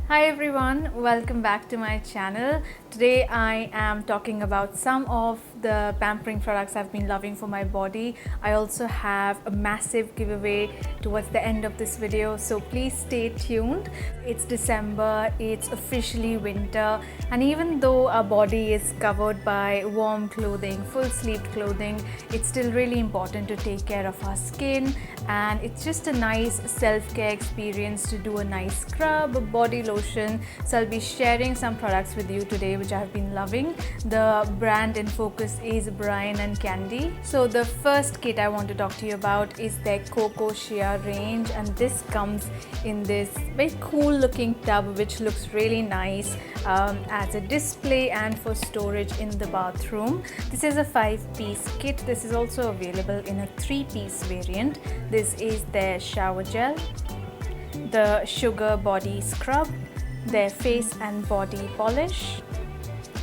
Hi everyone, welcome back to my channel. Today I am talking about some of the pampering products I've been loving for my body. I also have a massive giveaway towards the end of this video, so please stay tuned. It's December, it's officially winter, and even though our body is covered by warm clothing, full sleeved clothing, it's still really important to take care of our skin, and it's just a nice self-care experience to do a nice scrub, a body lotion. So I'll be sharing some products with you today which I've been loving. The brand in focus is Bryan Candy. So the first kit I want to talk to you about is their Cocoa Shea range, and this comes in this very cool looking tub which looks really nice as a display and for storage in the bathroom. This is a 5-piece kit. This is also available in a 3-piece variant. This is their shower gel, the sugar body scrub, their face and body polish.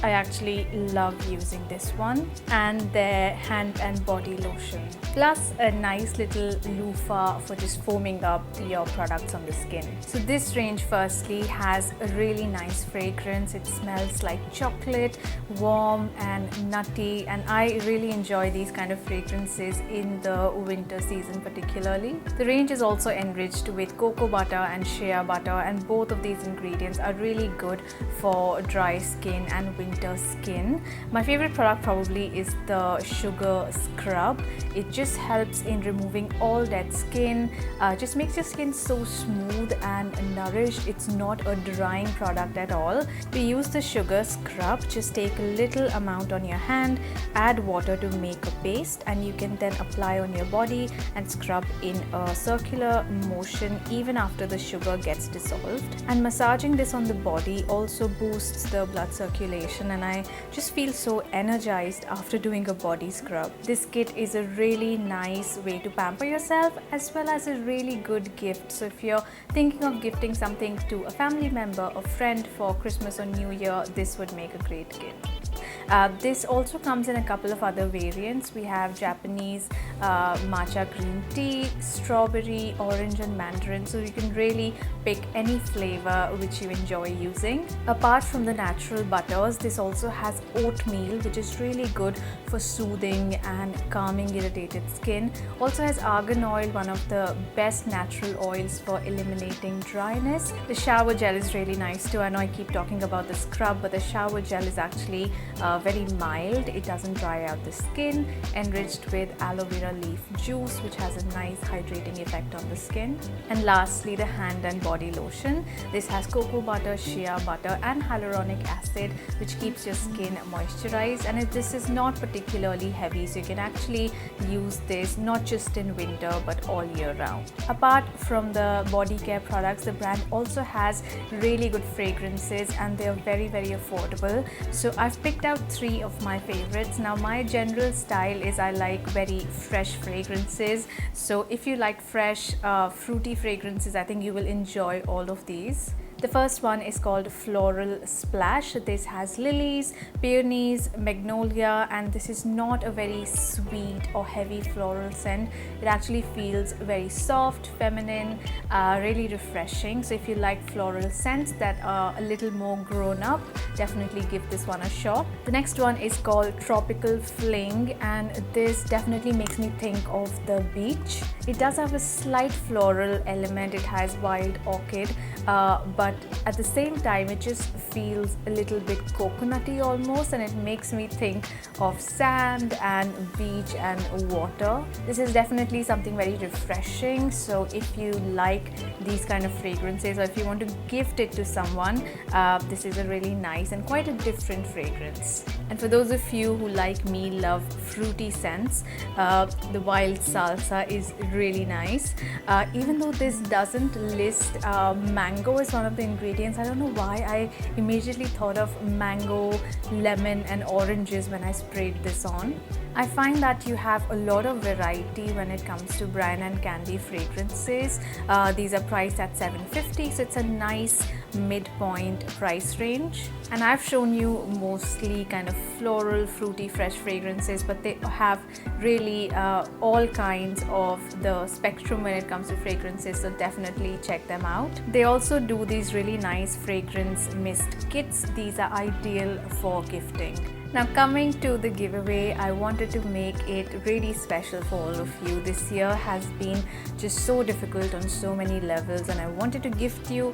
I actually love using this one, and their hand and body lotion, plus a nice little loofah for just foaming up your products on the skin. So this range firstly has a really nice fragrance. It smells like chocolate, warm and nutty, and I really enjoy these kind of fragrances in the winter season particularly. The range is also enriched with cocoa butter and shea butter, and both of these ingredients are really good for dry skin and winter skin. My favorite product probably is the sugar scrub. It just helps in removing all dead skin, just makes your skin so smooth and nourished. It's not a drying product at all. We use the sugar scrub. Just take a little amount on your hand, add water to make a paste, and you can then apply on your body and scrub in a circular motion even after the sugar gets dissolved. And massaging this on the body also boosts the blood circulation, and I just feel so energized after doing a body scrub. This kit is a really nice way to pamper yourself as well as a really good gift. So if you're thinking of gifting something to a family member or friend for Christmas or New Year, this would make a great gift. This also comes in a couple of other variants. We have Japanese matcha green tea, strawberry, orange and mandarin, so you can really pick any flavor which you enjoy using. Apart from the natural butters, this also has oatmeal, which is really good for soothing and calming irritated skin. Also has argan oil, one of the best natural oils for eliminating dryness. The shower gel is really nice too. I know I keep talking about the scrub, but the shower gel is actually very mild. It doesn't dry out the skin, enriched with aloe vera leaf juice, which has a nice hydrating effect on the skin. And lastly, the hand and body lotion. This has cocoa butter, shea butter and hyaluronic acid, which keeps your skin moisturized, and this is not particularly heavy, so you can actually use this not just in winter but all year round. Apart from the body care products, the brand also has really good fragrances, and they're very affordable. So I've picked out 3 of my favorites. Now my general style is I like very fresh fragrances, so if you like fresh fruity fragrances, I think you will enjoy all of these. The first one is called Floral Splash. This has lilies, peonies, magnolia, and this is not a very sweet or heavy floral scent. It actually feels very soft, feminine, really refreshing. So if you like floral scents that are a little more grown up, definitely give this one a shot. The next one is called Tropical Fling, and this definitely makes me think of the beach. It does have a slight floral element. It has wild orchid, but at the same time it just feels a little bit coconutty almost, and it makes me think of sand and beach and water. This is definitely something very refreshing, so if you like these kind of fragrances or if you want to gift it to someone, this is a really nice and quite a different fragrance. And for those of you who like me love fruity scents, the wild salsa is really nice. Even though this doesn't list mango as one of the ingredients, I don't know why I immediately thought of mango, lemon and oranges when I sprayed this on. I find that you have a lot of variety when it comes to Bryan Candy fragrances. These are priced at $7.50, so it's a nice midpoint price range. And I've shown you mostly kind of floral, fruity, fresh fragrances, but they have really all kinds of the spectrum when it comes to fragrances, so definitely check them out. They also do these really nice fragrance mist kits. These are ideal for gifting. Now coming to the giveaway, I wanted to make it really special for all of you. This year has been just so difficult on so many levels, and I wanted to gift you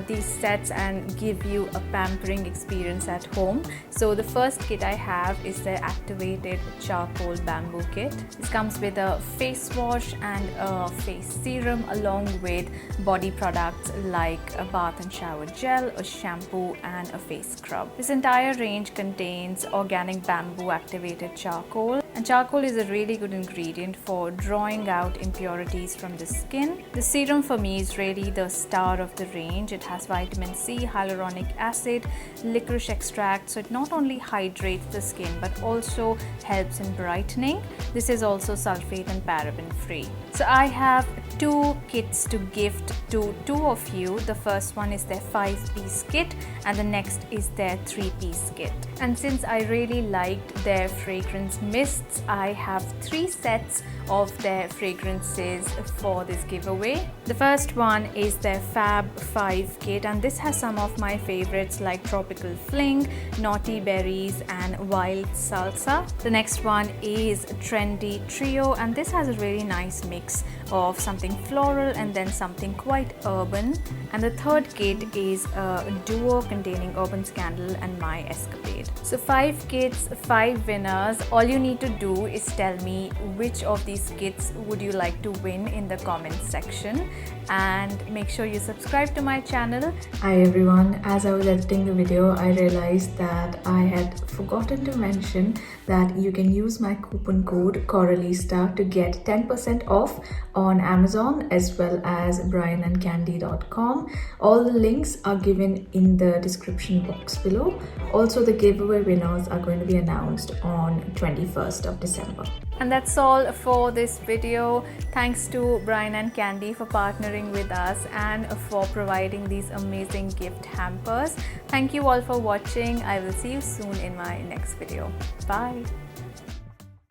these sets and give you a pampering experience at home. So the first kit I have is the activated charcoal bamboo kit. This comes with a face wash and a face serum along with body products like a bath and shower gel, a shampoo and a face scrub. This entire range contains organic bamboo activated charcoal, and charcoal is a really good ingredient for drawing out impurities from the skin. The serum for me is really the star of the range. It has vitamin C, hyaluronic acid, licorice extract, so it not only hydrates the skin but also helps in brightening. This is also sulfate and paraben free. So I have 2 kits to gift to 2 of you. The first one is their 5-piece kit and the next is their 3-piece kit. And since I really liked their fragrance mists, I have 3 sets of their fragrances for this giveaway. The first one is their Fab 5 kit, and this has some of my favorites like Tropical Fling, Naughty Berries and Wild Salsa. The next one is Trendy Trio, and this has a really nice mix of something floral and then something quite urban. And the third kit is a duo containing Urban Scandal and My Escapade. So 5 kits, 5 winners. All you need to do is tell me which of these kits would you like to win in the comments section, and make sure you subscribe to my channel. Hi everyone, as I was editing the video, I realized that I had forgotten to mention that you can use my coupon code Corallista to get 10% off on Amazon as well as bryancandy.com. All the links are given in the description box below. Also, the giveaway winners are going to be announced on 21st of December. And that's all for this video. Thanks to Bryan Candy for partnering with us and for providing these amazing gift hampers. Thank you all for watching. I will see you soon in my next video. Bye.